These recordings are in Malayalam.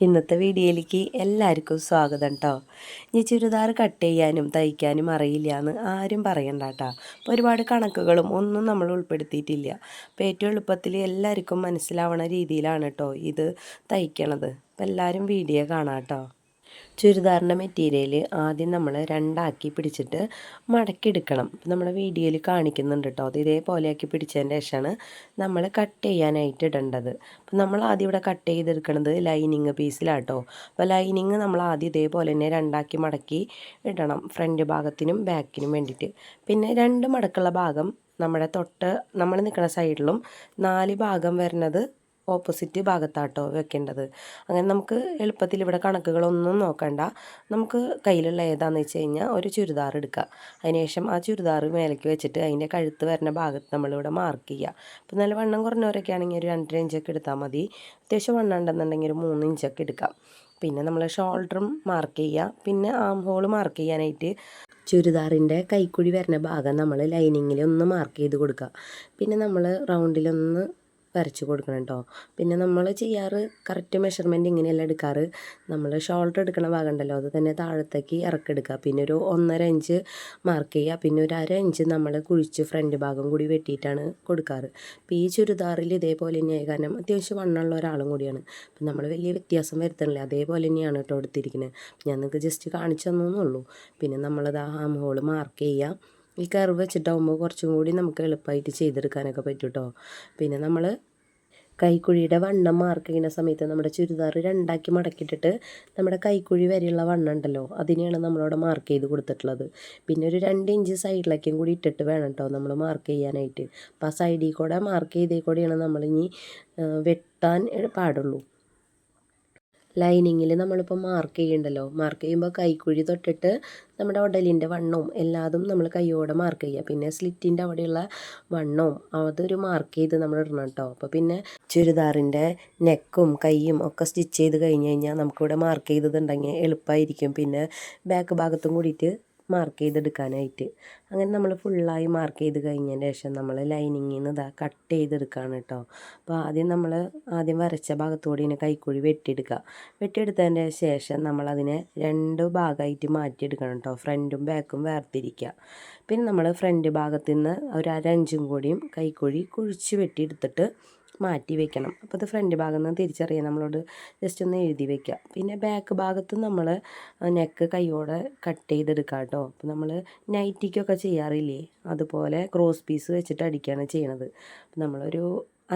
ഇന്നത്തെ വീഡിയോയിലേക്ക് എല്ലാവർക്കും സ്വാഗതം കേട്ടോ. ഈ ചുരിദാർ കട്ട് ചെയ്യാനും തയ്ക്കാനും അറിയില്ല എന്ന് ആരും പറയണ്ട കേട്ടോ. അപ്പോൾ ഒരുപാട് കണക്കുകളും ഒന്നും നമ്മൾ ഉൾപ്പെടുത്തിയിട്ടില്ല. അപ്പോൾ ഏറ്റവും എളുപ്പത്തിൽ എല്ലാവർക്കും മനസ്സിലാവണ രീതിയിലാണ് കേട്ടോ ഇത് തയ്ക്കണത്. അപ്പോൾ എല്ലാവരും വീഡിയോ കാണാം കേട്ടോ. ചുരിദാറിൻ്റെ മെറ്റീരിയൽ ആദ്യം നമ്മൾ രണ്ടാക്കി പിടിച്ചിട്ട് മടക്കിയെടുക്കണം. നമ്മുടെ വീഡിയോയിൽ കാണിക്കുന്നുണ്ട് കേട്ടോ. അത് ഇതേപോലെ ആക്കി പിടിച്ചതിൻ്റെ ശേഷമാണ് നമ്മൾ കട്ട് ചെയ്യാനായിട്ട് ഇടേണ്ടത്. അപ്പം നമ്മൾ ആദ്യം ഇവിടെ കട്ട് ചെയ്തെടുക്കുന്നത് ലൈനിങ് പീസിലാട്ടോ. അപ്പോൾ ലൈനിങ് നമ്മൾ ആദ്യം ഇതേപോലെ തന്നെ രണ്ടാക്കി മടക്കി ഇടണം, ഫ്രണ്ട് ഭാഗത്തിനും ബാക്കിനും വേണ്ടിയിട്ട്. പിന്നെ രണ്ട് മടക്കുള്ള ഭാഗം നമ്മുടെ നമ്മൾ നിൽക്കുന്ന സൈഡിലും 4 ഭാഗം വരുന്നത് ഓപ്പോസിറ്റ് ഭാഗത്താട്ടോ വെക്കേണ്ടത്. അങ്ങനെ നമുക്ക് എളുപ്പത്തിൽ ഇവിടെ കണക്കുകളൊന്നും നോക്കണ്ട. നമുക്ക് കയ്യിലുള്ള ഏതാണെന്ന് വെച്ച് കഴിഞ്ഞാൽ ഒരു ചുരിദാർ എടുക്കുക. അതിനുശേഷം ആ ചുരിദാർ മേലേക്ക് വെച്ചിട്ട് അതിൻ്റെ കഴുത്ത് വരുന്ന ഭാഗത്ത് നമ്മളിവിടെ മാർക്ക് ചെയ്യുക. അപ്പോൾ നല്ല വണ്ണം കുറഞ്ഞവരൊക്കെ ആണെങ്കിൽ ഒരു 2.5 ഇഞ്ചൊക്കെ എടുത്താൽ മതി. അത്യാവശ്യം വണ്ണം ഉണ്ടെന്നുണ്ടെങ്കിൽ ഒരു 3 ഇഞ്ചൊക്കെ എടുക്കാം. പിന്നെ നമ്മൾ ഷോൾഡറും മാർക്ക് ചെയ്യുക. പിന്നെ ആം ഹോൾ മാർക്ക് ചെയ്യാനായിട്ട് ചുരിദാറിൻ്റെ കൈക്കുഴി വരുന്ന ഭാഗം നമ്മൾ ലൈനിങ്ങിൽ ഒന്ന് മാർക്ക് ചെയ്ത് കൊടുക്കുക. പിന്നെ നമ്മൾ റൗണ്ടിലൊന്ന് വരച്ച് കൊടുക്കണം കേട്ടോ. പിന്നെ നമ്മൾ ചെയ്യാറ് കറക്റ്റ് മെഷർമെൻറ്റ് ഇങ്ങനെയല്ല എടുക്കാറ്. നമ്മൾ ഷോൾഡർ എടുക്കണ ഭാഗം ഉണ്ടല്ലോ, അത് തന്നെ താഴത്തേക്ക് ഇറക്കെടുക്കുക. പിന്നെ ഒരു 1.5 ഇഞ്ച് മാർക്ക് ചെയ്യുക. പിന്നെ ഒരു 1/2 ഇഞ്ച് നമ്മൾ കുഴിച്ച് ഫ്രണ്ട് ഭാഗം കൂടി വെട്ടിയിട്ടാണ് കൊടുക്കാറ്. അപ്പോൾ ഈ ചുരിദാറിൽ ഇതേപോലെ തന്നെയായി, കാരണം അത്യാവശ്യം വണ്ണമുള്ള ഒരാളും കൂടിയാണ്. അപ്പം നമ്മൾ വലിയ വ്യത്യാസം വരുത്തണില്ല, അതേപോലെ തന്നെയാണ് കേട്ടോ എടുത്തിരിക്കുന്നത്. ഞാൻ നിങ്ങൾക്ക് ജസ്റ്റ് കാണിച്ചു തന്നേന്നുള്ളൂ. പിന്നെ നമ്മളത് ആം ഹോൾ മാർക്ക് ചെയ്യുക. ഈ കർവ് വെച്ചിട്ടാകുമ്പോൾ കുറച്ചും കൂടി നമുക്ക് എളുപ്പമായിട്ട് ചെയ്തെടുക്കാനൊക്കെ പറ്റും കേട്ടോ. പിന്നെ നമ്മൾ കൈക്കുഴിയുടെ വണ്ണം മാർക്ക് ചെയ്യുന്ന സമയത്ത് നമ്മുടെ ചുരിദാർ രണ്ടാക്കി മടക്കിയിട്ടിട്ട് നമ്മുടെ കൈക്കുഴി വരെയുള്ള വണ്ണം ഉണ്ടല്ലോ, അതിനെയാണ് നമ്മളവിടെ മാർക്ക് ചെയ്ത് കൊടുത്തിട്ടുള്ളത്. പിന്നെ ഒരു 2 ഇഞ്ച് സൈഡിലേക്കും കൂടി ഇട്ടിട്ട് വേണം കേട്ടോ നമ്മൾ മാർക്ക് ചെയ്യാനായിട്ട്. അപ്പോൾ ആ സൈഡിൽ കൂടെ മാർക്ക് ചെയ്തേ കൂടെയാണ് നമ്മളിനി വെട്ടാൻ പാടുള്ളൂ. ലൈനിങ്ങിൽ നമ്മളിപ്പോൾ മാർക്ക് ചെയ്യുന്നുണ്ടല്ലോ, മാർക്ക് ചെയ്യുമ്പോൾ കൈക്കുഴി തൊട്ടിട്ട് നമ്മുടെ ഉടലിൻ്റെ വണ്ണവും എല്ലാതും നമ്മൾ കൈയോടെ മാർക്ക് ചെയ്യുക. പിന്നെ സ്ലിറ്റിൻ്റെ അവിടെയുള്ള വണ്ണവും അതൊരു മാർക്ക് ചെയ്ത് നമ്മൾ ഇടണം കേട്ടോ. അപ്പോൾ പിന്നെ ചുരിദാറിൻ്റെ നെക്കും കൈയും ഒക്കെ സ്റ്റിച്ച് ചെയ്ത് കഴിഞ്ഞ് കഴിഞ്ഞാൽ നമുക്കിവിടെ മാർക്ക് ചെയ്തതുണ്ടെങ്കിൽ എളുപ്പമായിരിക്കും. പിന്നെ ബാക്ക് ഭാഗത്തും കൂടിയിട്ട് മാർക്ക് ചെയ്തെടുക്കാനായിട്ട്. അങ്ങനെ നമ്മൾ ഫുള്ളായി മാർക്ക് ചെയ്ത് കഴിഞ്ഞതിന് ശേഷം നമ്മൾ ലൈനിങ്ങിൽ നിന്ന് കട്ട് ചെയ്തെടുക്കുകയാണ് കേട്ടോ. അപ്പോൾ ആദ്യം വരച്ച ഭാഗത്തുകൂടി കൈക്കുഴി വെട്ടിയെടുക്കുക. വെട്ടിയെടുത്തതിൻ്റെ ശേഷം നമ്മളതിനെ 2 ഭാഗമായിട്ട് മാറ്റിയെടുക്കണം കേട്ടോ. ഫ്രണ്ടും ബാക്കും വേർതിരിക്കുക. പിന്നെ നമ്മൾ ഫ്രണ്ട് ഭാഗത്തു നിന്ന് ഒരു 1/2 ഇഞ്ചും കൂടിയും കൈക്കുഴി കുഴിച്ച് വെട്ടിയെടുത്തിട്ട് മാറ്റി വെക്കണം. അപ്പോൾ അത് ഫ്രണ്ട് ഭാഗത്ത് നിന്ന് തിരിച്ചറിയാൻ നമ്മളോട് ജസ്റ്റ് ഒന്ന് എഴുതി വെക്കുക. പിന്നെ ബാക്ക് ഭാഗത്ത് നമ്മൾ നെക്ക് കൈയോടെ കട്ട് ചെയ്തെടുക്കുക കേട്ടോ. അപ്പോൾ നമ്മൾ നൈറ്റിക്കൊക്കെ ചെയ്യാറില്ലേ, അതുപോലെ ക്രോസ് പീസ് വെച്ചിട്ട് അടിക്കുകയാണ് ചെയ്യണത്. അപ്പോൾ നമ്മളൊരു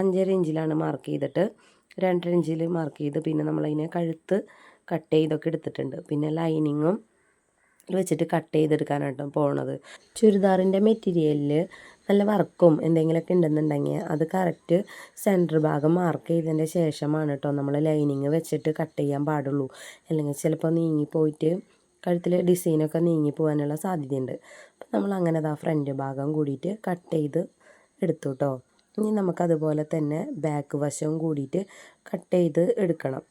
5.5 ഇഞ്ചിലാണ് മാർക്ക് ചെയ്തിട്ട് 2.5 ഇഞ്ചിൽ മാർക്ക് ചെയ്ത് പിന്നെ നമ്മളതിനെ കഴുത്ത് കട്ട് ചെയ്തൊക്കെ എടുത്തിട്ടുണ്ട്. പിന്നെ ലൈനിങ്ങും വെച്ചിട്ട് കട്ട് ചെയ്തെടുക്കാനാട്ടോ പോണത്. ചുരിദാറിൻ്റെ മെറ്റീരിയലിൽ നല്ല വർക്കും എന്തെങ്കിലുമൊക്കെ ഉണ്ടെന്നുണ്ടെങ്കിൽ അത് കറക്റ്റ് സെൻറ്റർ ഭാഗം മാർക്ക് ചെയ്തതിൻ്റെ ശേഷമാണ് കേട്ടോ നമ്മൾ ലൈനിങ് വെച്ചിട്ട് കട്ട് ചെയ്യാൻ പാടുള്ളൂ. അല്ലെങ്കിൽ ചിലപ്പോൾ നീങ്ങിപ്പോയിട്ട് കഴുത്തിൽ ഡിസൈനൊക്കെ നീങ്ങി പോകാനുള്ള സാധ്യതയുണ്ട്. അപ്പം നമ്മൾ അങ്ങനെ ഫ്രണ്ട് ഭാഗം കൂടിയിട്ട് കട്ട് ചെയ്ത് എടുത്തു കേട്ടോ. ഇനി നമുക്കതുപോലെ തന്നെ ബാക്ക് വശവും കൂടിയിട്ട് കട്ട് ചെയ്ത് എടുക്കണം.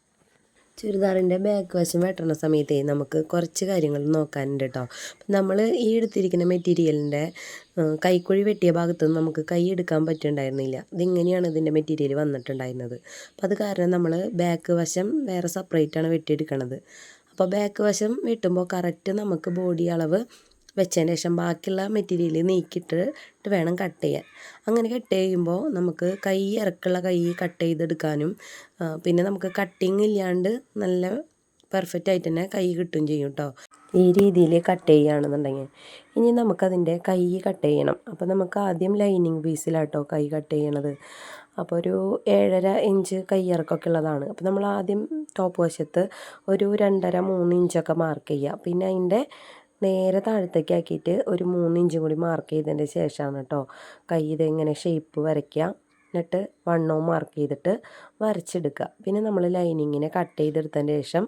ചുരിദാറിൻ്റെ ബാക്ക് വശം വെട്ടണ സമയത്തേ നമുക്ക് കുറച്ച് കാര്യങ്ങൾ നോക്കാനുണ്ട് കേട്ടോ. നമ്മൾ ഈ എടുത്തിരിക്കുന്ന മെറ്റീരിയലിൻ്റെ കൈക്കുഴി വെട്ടിയ ഭാഗത്തുനിന്ന് നമുക്ക് കൈ എടുക്കാൻ പറ്റുന്നുണ്ടായിരുന്നില്ല. ഇതിങ്ങനെയാണ് ഇതിൻ്റെ മെറ്റീരിയൽ വന്നിട്ടുണ്ടായിരുന്നത്. അപ്പോൾ അത് കാരണം നമ്മൾ ബാക്ക് വശം വേറെ സെപ്പറേറ്റാണ് വെട്ടിയെടുക്കണത്. അപ്പോൾ ബാക്ക് വശം വെട്ടുമ്പോൾ കറക്റ്റ് നമുക്ക് ബോഡി അളവ് വെച്ചതിന് ശേഷം ബാക്കിയുള്ള മെറ്റീരിയൽ നീക്കിയിട്ട് വേണം കട്ട് ചെയ്യാൻ. അങ്ങനെ കട്ട് ചെയ്യുമ്പോൾ നമുക്ക് ഇറക്കുള്ള കൈ കട്ട് ചെയ്തെടുക്കാനും പിന്നെ നമുക്ക് കട്ടിങ് ഇല്ലാണ്ട് നല്ല പെർഫെക്റ്റ് ആയിട്ട് തന്നെ കൈ കിട്ടും ചെയ്യും കേട്ടോ, ഈ രീതിയിൽ കട്ട് ചെയ്യുകയാണെന്നുണ്ടെങ്കിൽ. ഇനി നമുക്കതിൻ്റെ കൈ കട്ട് ചെയ്യണം. അപ്പോൾ നമുക്ക് ആദ്യം ലൈനിങ് പീസിലാട്ടോ കൈ കട്ട് ചെയ്യണത്. അപ്പോൾ ഒരു 7.5 ഇഞ്ച് കൈയിറക്കൊക്കെ ഉള്ളതാണ്. അപ്പോൾ നമ്മൾ ആദ്യം ടോപ്പ് വശത്ത് ഒരു 2.5-3 ഇഞ്ചൊക്കെ മാർക്ക് ചെയ്യുക. പിന്നെ അതിൻ്റെ നേരെ താഴത്തേക്ക് ആക്കിയിട്ട് ഒരു 3 ഇഞ്ചും കൂടി മാർക്ക് ചെയ്തതിൻ്റെ ശേഷമാണ് കേട്ടോ കൈ ഇതെങ്ങനെ ഷേപ്പ് വരയ്ക്കുക. എന്നിട്ട് വണ്ണവും മാർക്ക് ചെയ്തിട്ട് വരച്ചെടുക്കുക. പിന്നെ നമ്മൾ ലൈനിങ്ങിനെ കട്ട് ചെയ്തെടുത്തതിന് ശേഷം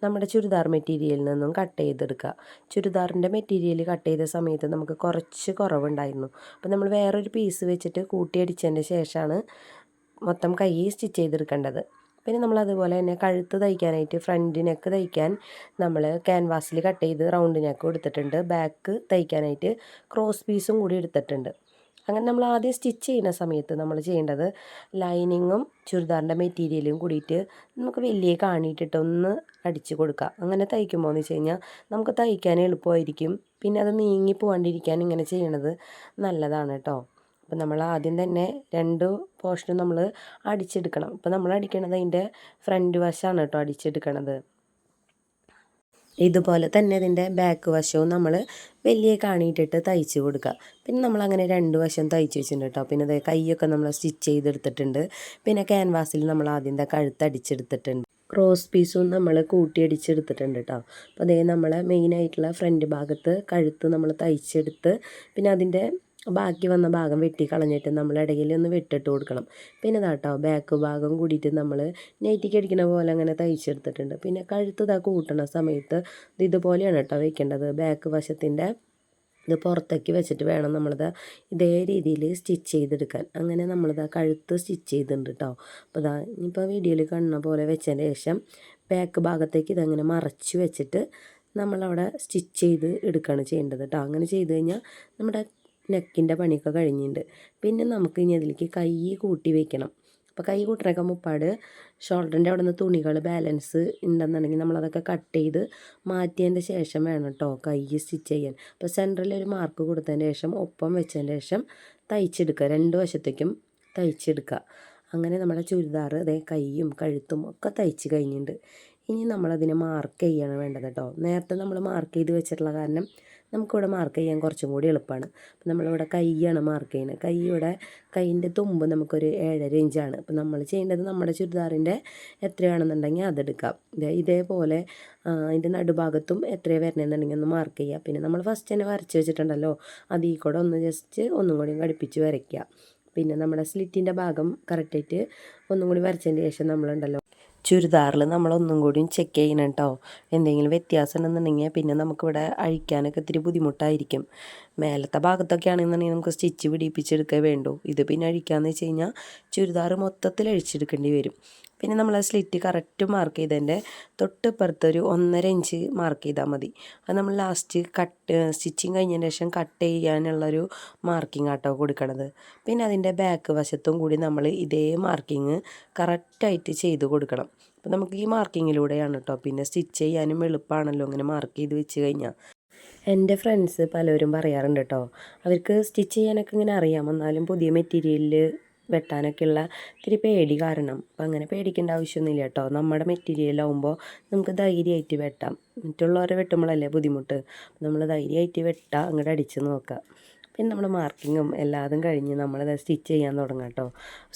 നമ്മുടെ ചുരിദാർ മെറ്റീരിയലിൽ നിന്നും കട്ട് ചെയ്തെടുക്കുക. ചുരിദാറിൻ്റെ മെറ്റീരിയൽ കട്ട് ചെയ്ത സമയത്ത് നമുക്ക് കുറച്ച് കുറവുണ്ടായിരുന്നു. അപ്പോൾ നമ്മൾ വേറൊരു പീസ് വെച്ചിട്ട് കൂട്ടിയടിച്ചതിൻ്റെ ശേഷമാണ് മൊത്തം കൈ സ്റ്റിച്ച് ചെയ്തെടുക്കേണ്ടത്. പിന്നെ നമ്മൾ അതുപോലെ തന്നെ കഴുത്ത് തയ്ക്കാനായിട്ട് ഫ്രണ്ട് നെക്ക് തയ്ക്കാൻ നമ്മൾ ക്യാൻവാസിൽ കട്ട് ചെയ്ത് റൗണ്ട് നെക്ക് കൊടുത്തിട്ടുണ്ട്. ബാക്ക് തയ്ക്കാനായിട്ട് ക്രോസ് പീസും കൂടി എടുത്തിട്ടുണ്ട്. അങ്ങനെ നമ്മൾ ആദ്യം സ്റ്റിച്ച് ചെയ്യുന്ന സമയത്ത് നമ്മൾ ചെയ്യേണ്ടത് ലൈനിങ്ങും ചുരിദാറിൻ്റെ മെറ്റീരിയലും കൂടിയിട്ട് നമുക്ക് വലിയ കാണിയിട്ടിട്ട് ഒന്ന് അടിച്ച് കൊടുക്കുക. അങ്ങനെ തയ്ക്കുമ്പോൾ എന്ന് വെച്ച് കഴിഞ്ഞാൽ നമുക്ക് തയ്ക്കാൻ എളുപ്പമായിരിക്കും. പിന്നെ അത് നീങ്ങി പോകാണ്ടിരിക്കാൻ ഇങ്ങനെ ചെയ്യണത് നല്ലതാണ് കേട്ടോ. അപ്പോൾ നമ്മൾ ആദ്യം തന്നെ 2 പോർഷനും നമ്മൾ അടിച്ചെടുക്കണം. അപ്പോൾ നമ്മൾ അടിക്കണത് അതിൻ്റെ ഫ്രണ്ട് വശമാണ് കേട്ടോ അടിച്ചെടുക്കണത്. ഇതുപോലെ തന്നെ അതിൻ്റെ ബാക്ക് വശവും നമ്മൾ വലിയ കാണിയിട്ടിട്ട് തയ്ച്ച് കൊടുക്കുക. പിന്നെ നമ്മളങ്ങനെ 2 വശം തയ്ച്ച് വെച്ചിട്ടുണ്ട് കേട്ടോ. പിന്നെ അത് കൈയൊക്കെ നമ്മൾ സ്റ്റിച്ച് ചെയ്തെടുത്തിട്ടുണ്ട്. പിന്നെ ക്യാൻവാസിൽ നമ്മൾ ആദ്യം കഴുത്ത് അടിച്ചെടുത്തിട്ടുണ്ട്. ക്രോസ് പീസും നമ്മൾ കൂട്ടി അടിച്ചെടുത്തിട്ടുണ്ട് കേട്ടോ. അപ്പോൾ അതേ നമ്മൾ മെയിനായിട്ടുള്ള ഫ്രണ്ട് ഭാഗത്ത് കഴുത്ത് നമ്മൾ തയ്ച്ചെടുത്ത് പിന്നെ അതിൻ്റെ ബാക്കി വന്ന ഭാഗം വെട്ടി കളഞ്ഞിട്ട് നമ്മൾ ഇടയിൽ ഒന്ന് വെട്ടിട്ട് കൊടുക്കണം. പിന്നെ കേട്ടോ ബാക്ക് ഭാഗം കൂടിയിട്ട് നമ്മൾ നെറ്റിക്ക് അടിക്കുന്ന പോലെ അങ്ങനെ തയ്ച്ചെടുത്തിട്ടുണ്ട്. പിന്നെ കഴുത്ത് കൂട്ടണ സമയത്ത് ഇതുപോലെയാണ് കേട്ടോ വെക്കേണ്ടത്. ബാക്ക് വശത്തിൻ്റെ ഇത് പുറത്തേക്ക് വെച്ചിട്ട് വേണം നമ്മളിത് ഇതേ രീതിയിൽ സ്റ്റിച്ച് ചെയ്തെടുക്കാൻ. അങ്ങനെ നമ്മളിത് കഴുത്ത് സ്റ്റിച്ച് ചെയ്തിട്ടുണ്ട് കേട്ടോ. അപ്പോൾ ഇനിയിപ്പോൾ വീഡിയോയിൽ കാണുന്ന പോലെ വെച്ചതിന് ശേഷം ബാക്ക് ഭാഗത്തേക്ക് ഇതങ്ങനെ മറച്ച് വെച്ചിട്ട് നമ്മളവിടെ സ്റ്റിച്ച് ചെയ്ത് എടുക്കുകയാണ് ചെയ്യേണ്ടത് കേട്ടോ. അങ്ങനെ ചെയ്ത് കഴിഞ്ഞാൽ നമ്മുടെ നെക്കിൻ്റെ പണിയൊക്കെ കഴിഞ്ഞിട്ടുണ്ട്. പിന്നെ നമുക്ക് ഇനി അതിലേക്ക് കൈ കൂട്ടി വയ്ക്കണം. അപ്പോൾ കൈ കൂട്ടണൊക്കെ മുപ്പാട് ഷോൾഡറിൻ്റെ അവിടെ നിന്ന് തുണികൾ ബാലൻസ് ഉണ്ടെന്നുണ്ടെങ്കിൽ നമ്മളതൊക്കെ കട്ട് ചെയ്ത് മാറ്റിയതിൻ്റെ ശേഷം വേണം കേട്ടോ കൈ സ്റ്റിച്ച് ചെയ്യാൻ. അപ്പോൾ സെൻറ്ററിൽ ഒരു മാർക്ക് കൊടുത്തതിന് ശേഷം ഒപ്പം വെച്ചതിന് ശേഷം തയ്ച്ചെടുക്കുക. 2 വശത്തേക്കും തയ്ച്ചെടുക്കുക. അങ്ങനെ നമ്മുടെ ചുരിദാർ അതേ കൈയും കഴുത്തും ഒക്കെ തയ്ച്ച് കഴിഞ്ഞിട്ടുണ്ട്. ഇനി നമ്മളതിനെ മാർക്ക് ചെയ്യാണ് വേണ്ടത് കേട്ടോ. നേരത്തെ നമ്മൾ മാർക്ക് ചെയ്ത് വെച്ചിട്ടുള്ള കാരണം നമുക്കിവിടെ മാർക്ക് ചെയ്യാൻ കുറച്ചും കൂടി എളുപ്പമാണ്. അപ്പോൾ നമ്മളിവിടെ കൈയാണ് മാർക്ക് ചെയ്യുന്നത്. കൈയിൻ്റെ തുമ്പ് നമുക്കൊരു 7.5 ഇഞ്ചാണ്. അപ്പോൾ നമ്മൾ ചെയ്യേണ്ടത് നമ്മുടെ ചുരിദാറിൻ്റെ എത്രയാണെന്നുണ്ടെങ്കിൽ അതെടുക്കാം. ഇതേപോലെ അതിൻ്റെ നടുഭാഗത്തും എത്രയാണ് വരണമെന്നുണ്ടെങ്കിൽ ഒന്ന് മാർക്ക് ചെയ്യുക. പിന്നെ നമ്മൾ ഫസ്റ്റ് തന്നെ വരച്ച് വെച്ചിട്ടുണ്ടല്ലോ അതിൽ കൂടെ ഒന്ന് ജസ്റ്റ് ഒന്നും കൂടി ഘടിപ്പിച്ച് വരയ്ക്കുക. പിന്നെ നമ്മുടെ സ്ലിറ്റിൻ്റെ ഭാഗം കറക്റ്റായിട്ട് ഒന്നും കൂടി വരച്ചതിന് ശേഷം നമ്മളുണ്ടല്ലോ ചുരിദാറിൽ നമ്മളൊന്നും കൂടിയും ചെക്ക് ചെയ്യണം കേട്ടോ. എന്തെങ്കിലും വ്യത്യാസം ഉണ്ടെന്നുണ്ടെങ്കിൽ പിന്നെ നമുക്കിവിടെ അഴിക്കാനൊക്കെ ഇത്തിരി ബുദ്ധിമുട്ടായിരിക്കും. മേലത്തെ ഭാഗത്തൊക്കെ ആണെന്നുണ്ടെങ്കിൽ നമുക്ക് സ്റ്റിച്ച് പിടിപ്പിച്ചെടുക്കേ വേണ്ടൂ. ഇത് പിന്നെ അഴിക്കാമെന്ന് വെച്ച് കഴിഞ്ഞാൽ ചുരിദാർ മൊത്തത്തിൽ അഴിച്ചെടുക്കേണ്ടി വരും. പിന്നെ നമ്മൾ സ്ലിറ്റ് കറക്റ്റ് മാർക്ക് ചെയ്തതിൻ്റെ തൊട്ടിപ്പുറത്തൊരു 1.5 ഇഞ്ച് മാർക്ക് ചെയ്താൽ മതി. അത് നമ്മൾ ലാസ്റ്റ് സ്റ്റിച്ചിങ് കഴിഞ്ഞതിന് ശേഷം കട്ട് ചെയ്യാനുള്ളൊരു മാർക്കിംഗ് ആട്ടോ കൊടുക്കണത്. പിന്നെ അതിൻ്റെ ബാക്ക് വശത്തും കൂടി നമ്മൾ ഇതേ മാർക്കിങ് കറക്റ്റായിട്ട് ചെയ്ത് കൊടുക്കണം. അപ്പോൾ നമുക്ക് ഈ മാർക്കിങ്ങിലൂടെയാണ് കേട്ടോ പിന്നെ സ്റ്റിച്ച് ചെയ്യാനും എളുപ്പമാണല്ലോ അങ്ങനെ മാർക്ക് ചെയ്ത് വെച്ച് കഴിഞ്ഞാൽ. എൻ്റെ ഫ്രണ്ട്സ് പലരും പറയാറുണ്ട് കേട്ടോ അവർക്ക് സ്റ്റിച്ച് ചെയ്യാനൊക്കെ ഇങ്ങനെ അറിയാം, എന്നാലും പുതിയ മെറ്റീരിയലിൽ വെട്ടാനൊക്കെയുള്ള ഇത്തിരി പേടി കാരണം. അപ്പം അങ്ങനെ പേടിക്കേണ്ട ആവശ്യമൊന്നുമില്ല കേട്ടോ. നമ്മുടെ മെറ്റീരിയലാവുമ്പോൾ നമുക്ക് ധൈര്യമായിട്ട് വെട്ടാം. മറ്റുള്ളവരെ വെട്ടുമ്പോഴല്ലേ ബുദ്ധിമുട്ട്. നമ്മൾ ധൈര്യമായിട്ട് വെട്ടാം, അങ്ങോട്ട് അടിച്ച് നോക്കാം. പിന്നെ നമ്മൾ മാർക്കിങ്ങും എല്ലാതും കഴിഞ്ഞ് നമ്മളത് സ്റ്റിച്ച് ചെയ്യാൻ തുടങ്ങാം കേട്ടോ.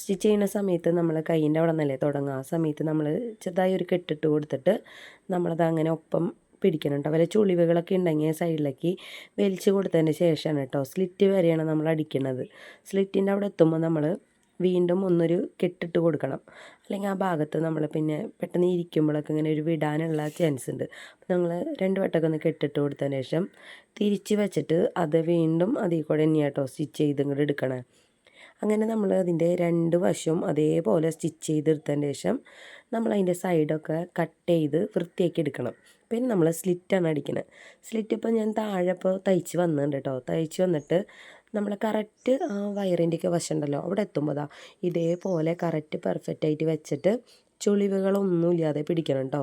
സ്റ്റിച്ച് ചെയ്യുന്ന സമയത്ത് നമ്മൾ കൈയിൻ്റെ അവിടെ നിന്നല്ലേ തുടങ്ങുക. ആ സമയത്ത് നമ്മൾ ചെറുതായി ഒരു കെട്ടിട്ട് കൊടുത്തിട്ട് നമ്മളത് അങ്ങനെ ഒപ്പം പിടിക്കണം കേട്ടോ. വല്ല ചുളിവുകളൊക്കെ ഉണ്ടെങ്കിൽ സൈഡിലേക്ക് വലിച്ച് കൊടുത്തതിന് ശേഷമാണ് കേട്ടോ സ്ലിറ്റ് വരെയാണ് നമ്മൾ അടിക്കുന്നത്. സ്ലിറ്റിൻ്റെ അവിടെ എത്തുമ്പോൾ നമ്മൾ വീണ്ടും ഒന്നൊരു കെട്ടിട്ട് കൊടുക്കണം. അല്ലെങ്കിൽ ആ ഭാഗത്ത് നമ്മൾ പിന്നെ പെട്ടെന്ന് ഇരിക്കുമ്പോഴൊക്കെ ഇങ്ങനെ ഒരു വിടാനുള്ള ചാൻസ് ഉണ്ട്. അപ്പോൾ നമ്മൾ 2 വട്ടമൊക്കെ ഒന്ന് കെട്ടിട്ട് കൊടുത്തതിന് ശേഷം തിരിച്ച് വെച്ചിട്ട് അത് വീണ്ടും അതിൽ കൂടെ തന്നെയാണ് കേട്ടോ സ്റ്റിച്ച് ചെയ്ത് ഇങ്ങോട്ട് എടുക്കണം. അങ്ങനെ നമ്മൾ അതിൻ്റെ 2 വശവും അതേപോലെ സ്റ്റിച്ച് ചെയ്തെടുത്തതിന് ശേഷം നമ്മൾ അതിൻ്റെ സൈഡൊക്കെ കട്ട് ചെയ്ത് വൃത്തിയാക്കി എടുക്കണം. പിന്നെ നമ്മൾ സ്ലിറ്റാണ് അടിക്കുന്നത്. സ്ലിറ്റ് ഇപ്പോൾ ഞാൻ താഴെ ഇപ്പോൾ തയ്ച്ച് വന്നിട്ടുണ്ട് കേട്ടോ. തയ്ച്ച് വന്നിട്ട് നമ്മൾ കറക്റ്റ് ആ വയറിൻ്റെയൊക്കെ വശം ഉണ്ടല്ലോ അവിടെ എത്തുമ്പോൾ ഇതേപോലെ കറക്റ്റ് പെർഫെക്റ്റായിട്ട് വെച്ചിട്ട് ചുളിവുകളൊന്നുമില്ലാതെ പിടിക്കണം കേട്ടോ.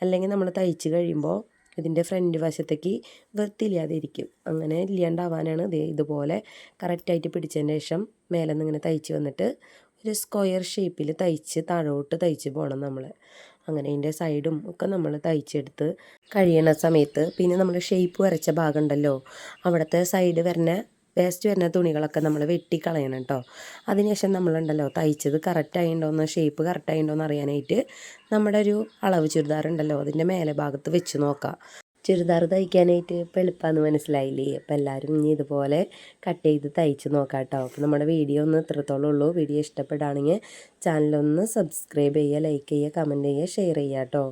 അല്ലെങ്കിൽ നമ്മൾ തയ്ച്ച് കഴിയുമ്പോൾ ഇതിൻ്റെ ഫ്രണ്ട് വശത്തേക്ക് വൃത്തിയില്ലാതെ ഇരിക്കും. അങ്ങനെ ഇല്ലാണ്ടാവാനാണ് ഇതുപോലെ കറക്റ്റായിട്ട് പിടിച്ചതിന് ശേഷം മേലെ നിന്ന് ഇങ്ങനെ തയ്ച്ച് വന്നിട്ട് ഒരു സ്ക്വയർ ഷേപ്പിൽ തയ്ച്ച് താഴോട്ട് തയ്ച്ച് പോകണം നമ്മൾ. അങ്ങനെ അതിൻ്റെ സൈഡും ഒക്കെ നമ്മൾ തയ്ച്ചെടുത്ത് കഴിയണ സമയത്ത് പിന്നെ നമ്മൾ ഷേപ്പ് വരച്ച ഭാഗം ഉണ്ടല്ലോ അവിടുത്തെ സൈഡ് വേസ്റ്റ് വരുന്ന തുണികളൊക്കെ നമ്മൾ വെട്ടിക്കളയണം കേട്ടോ. അതിനുശേഷം നമ്മളുണ്ടല്ലോ തയ്ച്ചത് കറക്റ്റായിട്ടുണ്ടോയെന്ന് ഷേപ്പ് കറക്റ്റായിട്ടുണ്ടോയെന്ന് അറിയാനായിട്ട് നമ്മുടെ ഒരു അളവ് ചുരിദാറുണ്ടല്ലോ അതിൻ്റെ മേലെ ഭാഗത്ത് വെച്ച് നോക്കാം. ചുരിദാർ തയ്ക്കാനായിട്ട് ഇപ്പോൾ എളുപ്പമെന്ന് മനസ്സിലായില്ലേ. അപ്പോൾ എല്ലാവരും ഇനി ഇതുപോലെ കട്ട് ചെയ്ത് തയ്ച്ച് നോക്കാം കേട്ടോ. അപ്പോൾ നമ്മുടെ വീഡിയോ ഒന്ന് ഇത്രത്തോളം ഉള്ളൂ. വീഡിയോ ഇഷ്ടപ്പെടുകയാണെങ്കിൽ ചാനലൊന്ന് സബ്സ്ക്രൈബ് ചെയ്യുക, ലൈക്ക് ചെയ്യുക, കമൻറ്റ് ചെയ്യുക, ഷെയർ ചെയ്യുക കേട്ടോ.